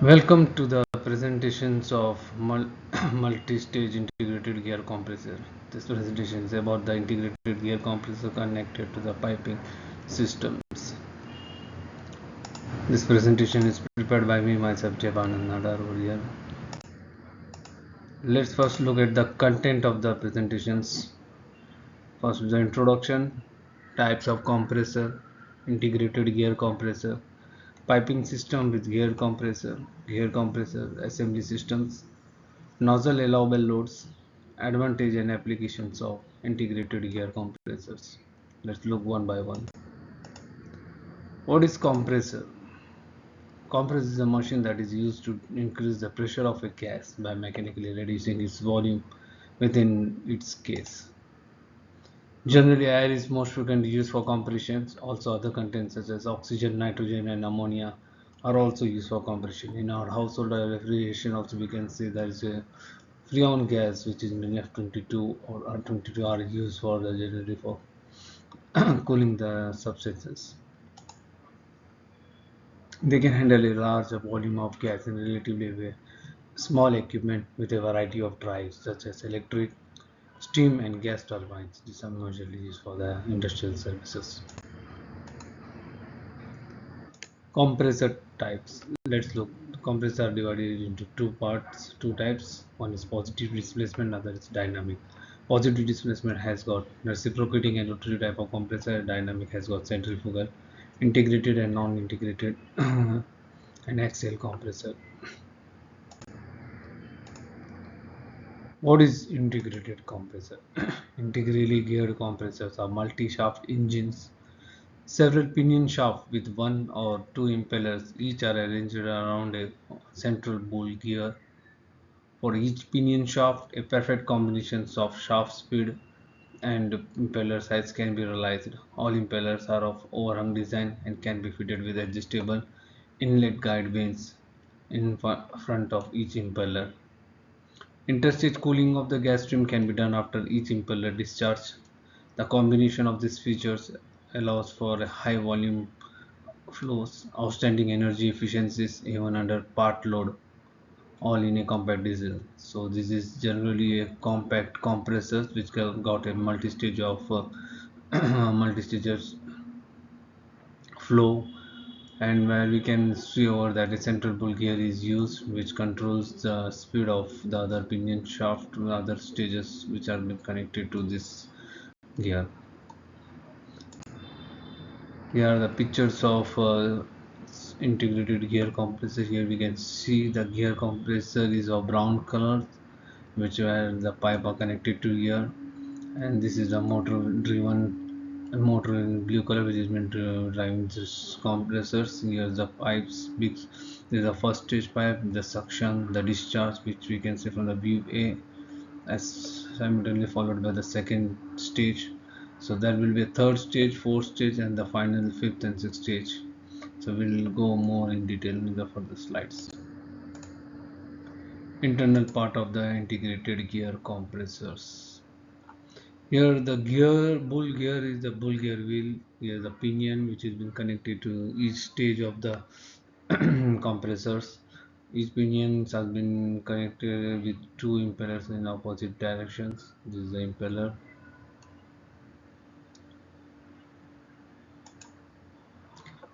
Welcome to the presentations of multi-stage integrated gear compressor. This presentation is about the integrated gear compressor connected to the piping systems. This presentation is prepared by me myself, Jeevanand Nadar over here. Let's first look at the content of the presentations. First, the introduction, types of compressor, integrated gear compressor, piping system with gear compressor, assembly systems, nozzle allowable loads, advantage and applications of integrated gear compressors. Let's look one by one. What is compressor? Compressor is a machine that is used to increase the pressure of a gas by mechanically reducing its volume within its case. Generally, air is most frequently used for compression. Also, other contents such as oxygen, nitrogen, and ammonia are also used for compression. In our household refrigeration, also we can see there is a freon gas, which is in F22 or R22, are used for the generally for cooling the substances. They can handle a large volume of gas in relatively small equipment with a variety of drives, such as electric, steam, and gas turbines. These are majorly used for the industrial services. Compressor types. Let's look. Compressors are divided into two parts, two types. One is positive displacement, other is dynamic. Positive displacement has got reciprocating and rotary type of compressor. Dynamic has got centrifugal, integrated and non-integrated, and axial compressor. What is integrated compressor? Integrally geared compressors are multi-shaft engines. Several pinion shafts with one or two impellers each are arranged around a central ball gear. For each pinion shaft, a perfect combination of shaft speed and impeller size can be realized. All impellers are of overhung design and can be fitted with adjustable inlet guide vanes in front of each impeller. Interstage cooling of the gas stream can be done after each impeller discharge. The combination of these features allows for a high volume flows, outstanding energy efficiencies even under part load, all in a compact design. So this is generally a compact compressor which got a multi-stage of multi-stages flow, and where we can see over that a central pull gear is used which controls the speed of the other pinion shaft to other stages which are been connected to this gear. Here are the pictures of integrated gear compressor. Here we can see the gear compressor is of brown color, which where the pipe are connected to here, and this is the motor driven motor in blue color which is meant to driving this compressors. Here's the pipes. Big, this is the first stage pipe, the suction, the discharge, which we can see from the view A, as simultaneously followed by the second stage. So there will be a third stage, fourth stage, and the final fifth and sixth stage. So we'll go more in detail in the further slides. Internal part of the integrated gear compressors. Here the bull gear is the bull gear wheel. Here the pinion which has been connected to each stage of the compressors. Each pinions has been connected with two impellers in opposite directions. This is the impeller.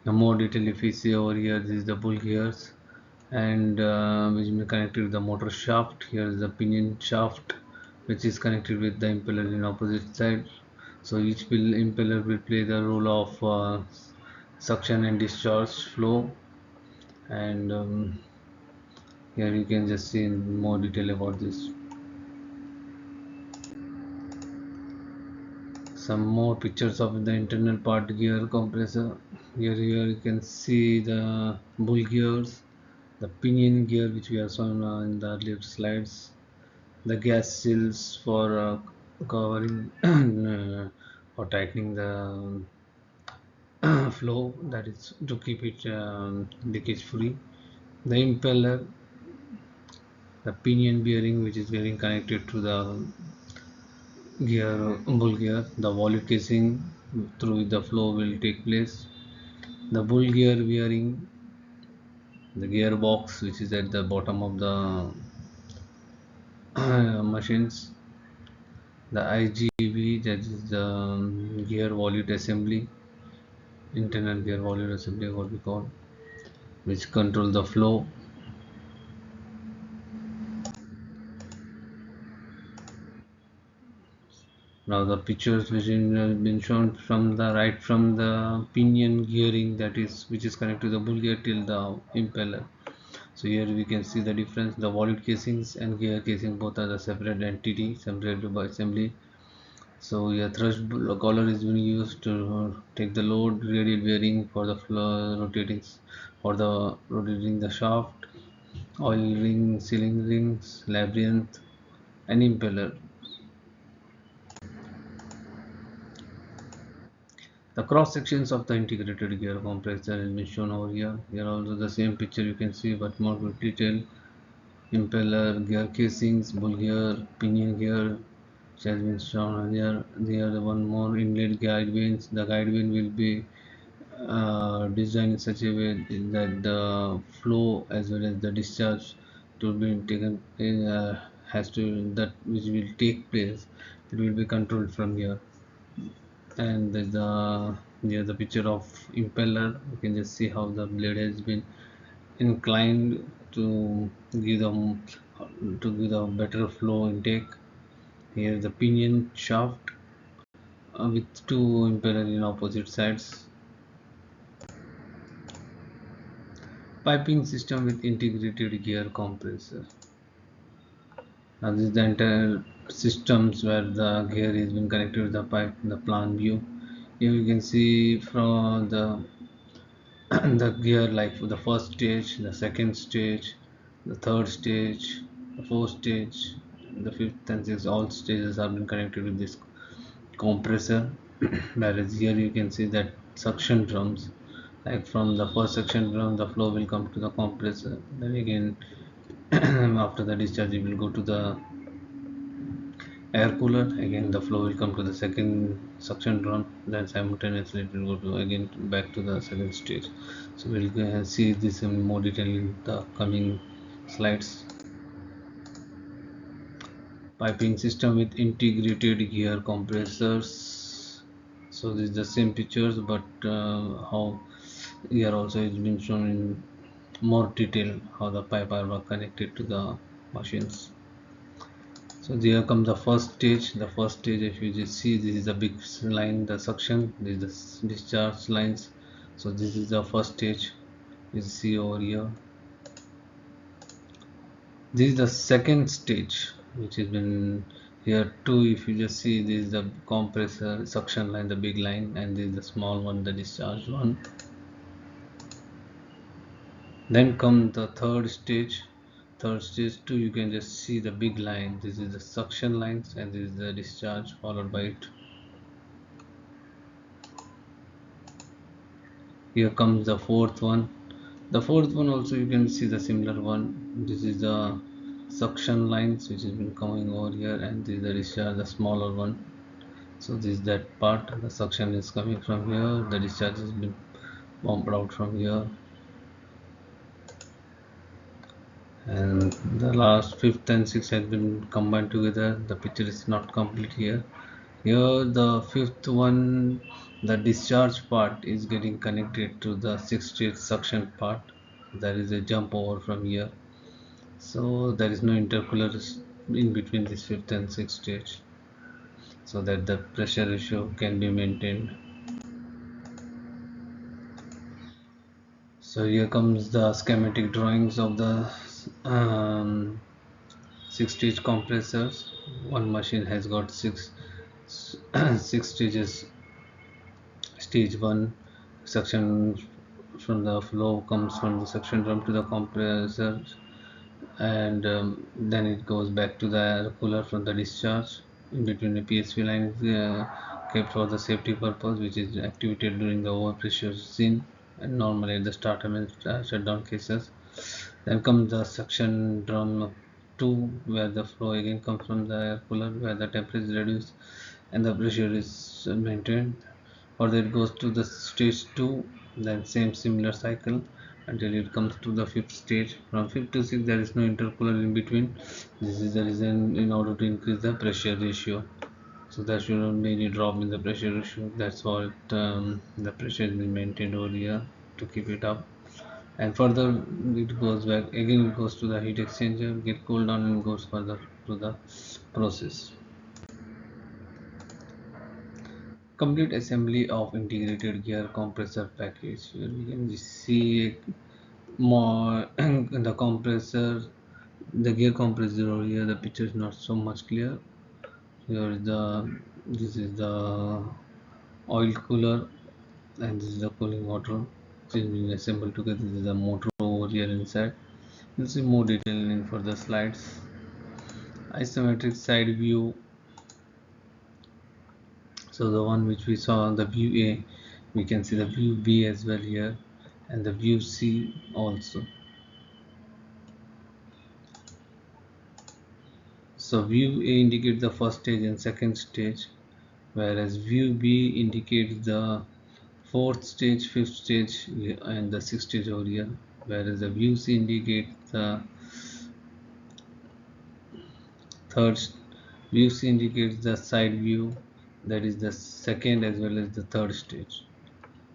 The more detail if we see over here, this is the bull gears, and which is connected to the motor shaft. Here is the pinion shaft which is connected with the impeller in opposite side. So each impeller will play the role of suction and discharge flow, and here you can just see in more detail about this. Some more pictures of the internal part gear compressor. Here you can see the bull gears, the pinion gear which we have shown in the earlier slides, the gas seals for covering or tightening the flow, that is to keep it leakage free, the impeller, the pinion bearing which is getting connected to the gear bull gear, the volute casing through the flow will take place, the bull gear bearing the gearbox which is at the bottom of the machines, the IGV, that is the gear volute assembly, internal gear volute assembly, what we call, which control the flow. Now the pictures which have been shown from the right, from the pinion gearing, that is which is connected to the bull gear till the impeller. So here we can see the difference. The volute casings and gear casing both are the separate entity, separated by assembly. So here thrust collar is being used to take the load, radial bearing for the floor rotating, for the rotating the shaft, oil ring, sealing rings, labyrinth, and impeller. The cross sections of the integrated gear compressor has been shown over here. Here also the same picture you can see, but more with detail. Impeller, gear casings, bull gear, pinion gear, which has been shown here. Here the one more inlet guide vanes. The guide vane will be designed in such a way that the flow as well as the discharge to be taken has to, that which will take place, it will be controlled from here. And there's the picture of impeller. You can just see how the blade has been inclined to give them to give a better flow intake. Here the pinion shaft with two impeller in opposite sides. Piping system with integrated gear compressor. Now this is the entire systems where the gear is been connected to the pipe in the plan view. Here you can see from the the gear, like for the first stage, the second stage, the third stage, the fourth stage, the fifth and sixth, all stages have been connected with this compressor. Whereas here you can see that suction drums, like from the first suction drum the flow will come to the compressor, then again after the discharge it will go to the air cooler, again the flow will come to the second suction drum, then simultaneously it will go to again back to the second stage. So we'll see this in more detail in the coming slides. Piping system with integrated gear compressors. So this is the same pictures, but how here also it's been shown in more detail how the pipe are connected to the machines. So here comes the first stage. The first stage, if you just see, this is the big line, the suction, this is the discharge lines. So this is the first stage you see over here. This is the second stage which has been here too. If you just see, this is the compressor suction line, the big line, and this is the small one, the discharge one. Then come the third stage. Third stage too, you can just see the big line, this is the suction lines and this is the discharge followed by it. Here comes the fourth one. The fourth one also you can see the similar one. This is the suction lines which has been coming over here, and this is the discharge, the smaller one. So this is that part, the suction is coming from here, the discharge has been pumped out from here. And the last fifth and sixth has been combined together. The picture is not complete here. Here the fifth one, the discharge part is getting connected to the sixth stage suction part. There is a jump over from here, so there is no intercooler in between this fifth and sixth stage, so that the pressure ratio can be maintained. So here comes the schematic drawings of the um, six stage compressors. One machine has got six stages. Stage 1, suction from the flow comes from the suction drum to the compressor, and then it goes back to the air cooler from the discharge. In between, the PSV line is kept for the safety purpose, which is activated during the overpressure scene and normally at the startup and shutdown cases. Then comes the suction drum 2, where the flow again comes from the air cooler, where the temperature is reduced and the pressure is maintained. Further it goes to the stage 2, then same similar cycle, until it comes to the fifth stage. From fifth to sixth, there is no intercooler in between. This is the reason in order to increase the pressure ratio. So there shouldn't be any drop in the pressure ratio. That's what the pressure is maintained over here to keep it up. And further, it goes back again. It goes to the heat exchanger, get cooled down, and goes further to the process. Complete assembly of integrated gear compressor package. Here we can see more the compressor, the gear compressor over here. The picture is not so much clear. Here is the this is the oil cooler, and this is the cooling water which is being assembled together. This is the motor over here inside. You'll see more detail in further slides. Isometric side view. So the one which we saw on the view A, we can see the view B as well here, and the view C also. So view A indicates the first stage and second stage, whereas view B indicates the fourth stage, fifth stage, and the sixth stage over here, whereas the view C indicates the third. View C indicates the side view, that is the second as well as the third stage.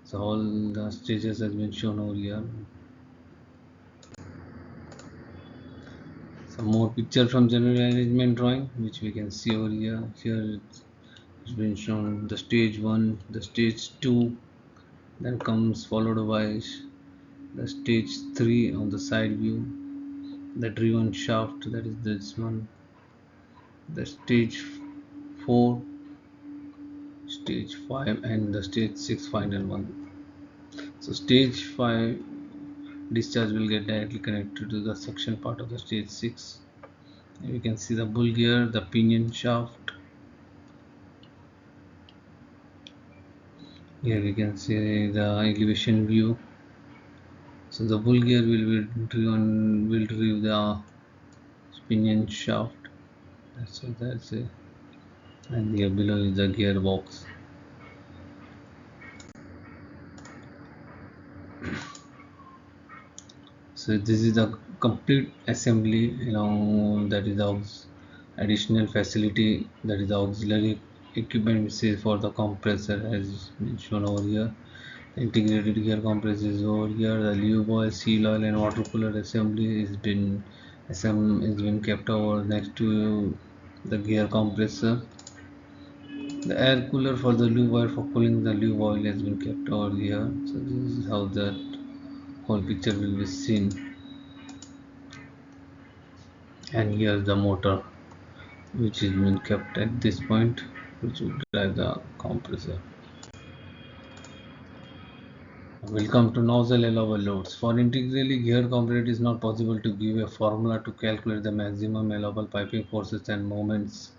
So all the stages has been shown over here. Some more picture from general arrangement drawing which we can see over here. Here it's been shown the stage 1, the stage 2, then comes followed by the stage 3 on the side view, the driven shaft, that is this one, the stage 4, stage 5, and the stage 6 final one. So stage 5 discharge will get directly connected to the suction part of the stage 6. You can see the bull gear, the pinion shaft. Here we can see the elevation view. So the bull gear will drive the pinion shaft. That's it. And here below is the gearbox. So this is the complete assembly. That is the additional facility, that is the auxiliary equipment we say for the compressor as shown over here. The integrated gear compressor is over here. The lube oil, seal oil, and water cooler assembly is been kept over next to the gear compressor. The air cooler for the lube oil for cooling the lube oil has been kept over here. So this is how the whole picture will be seen. And here's the motor which is been kept at this point, which will drive the compressor. Welcome to nozzle allowable loads. For integrally geared compressor, it is not possible to give a formula to calculate the maximum allowable piping forces and moments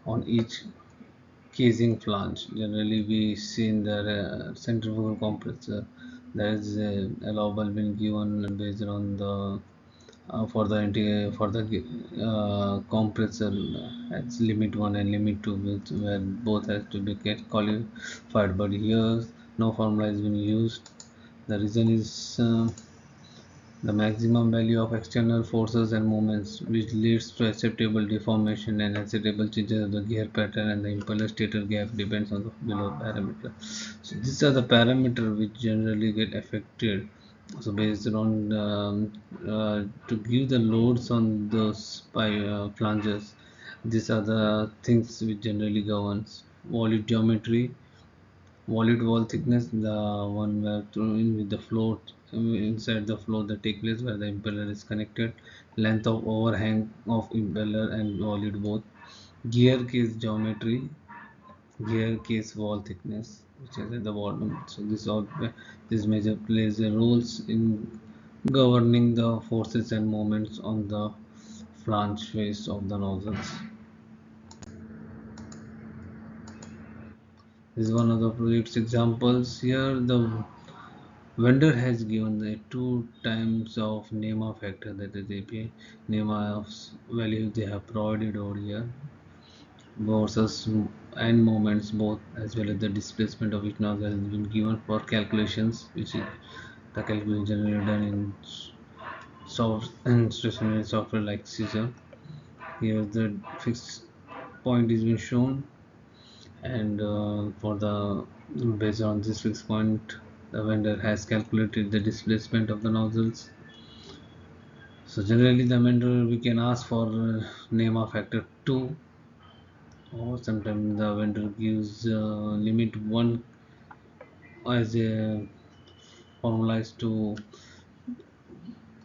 on each casing flange. Generally, we see in the centrifugal compressor there is a allowable been given based on the for the compressor it's limit 1 and limit 2, which where both has to be get qualified, but here no formula has been used. The reason is the maximum value of external forces and moments, which leads to acceptable deformation and acceptable changes of the gear pattern, and the impeller stator gap depends on the below parameter. So these are the parameters which generally get affected. So based on to give the loads on those flanges, these are the things which generally governs volute geometry, volute wall thickness, the one where in with the float inside the float that take place where the impeller is connected, length of overhang of impeller and volute both, gear case geometry, gear case wall thickness which is at the bottom. So this measure plays a roles in governing the forces and moments on the flange face of the nozzles. This is one of the project's examples. Here the vendor has given the two times of NEMA factor, that is API NEMA of value they have provided over here versus and moments both, as well as the displacement of each nozzle has been given for calculations, which is The calculation generally done in soft and stationary software like Caesar. Here the fixed point is being shown, and for the based on this fixed point, the vendor has calculated the displacement of the nozzles. So generally, the vendor we can ask for name of factor 2, or sometimes the vendor gives limit 1 as a formula to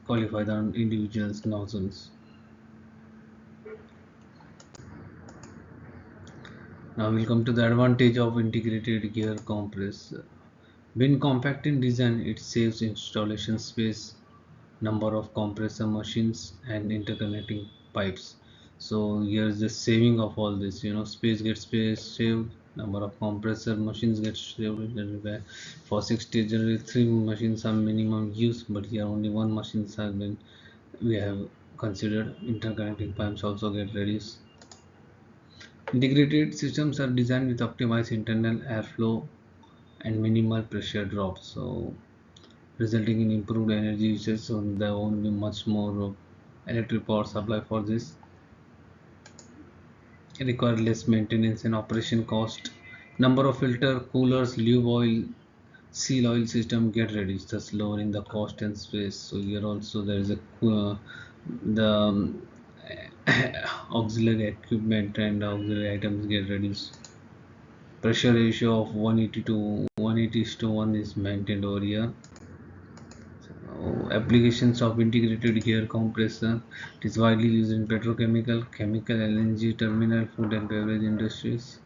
qualify the individual's nozzles. Now we'll come to the advantage of integrated gear compressor. Being compact in design, it saves installation space, number of compressor machines, and interconnecting pipes. So here's the saving of all this. Space gets space saved, number of compressor machines gets saved. For 60 generally 3 machines are minimum use, but here only one machines has been we have considered. Interconnecting pipes also get reduced. Integrated systems are designed with optimized internal airflow and minimal pressure drops, so resulting in improved energy usage. So there won't be much more electric power supply for this. Require less maintenance and operation cost. Number of filter, coolers, lube oil, seal oil system get reduced, thus lowering the cost and space. So here also there is a the auxiliary equipment and auxiliary items get reduced. Pressure ratio of 180 to 180 to 1 is maintained over here. Applications of integrated gear compressor. It is widely used in petrochemical, chemical, LNG terminal, food and beverage industries.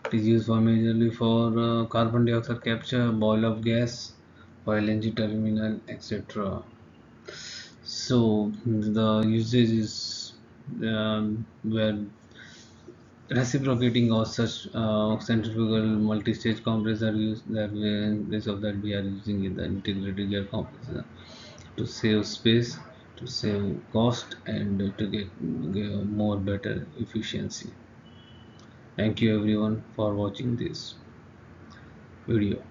It is used for majorly for carbon dioxide capture, boil off gas, for LNG terminal, etc. So the usage is where reciprocating or such centrifugal multi-stage compressor used, that way in place of that we are using the integrated gear compressor to save space, to save cost, and to get more better efficiency. Thank you everyone for watching this video.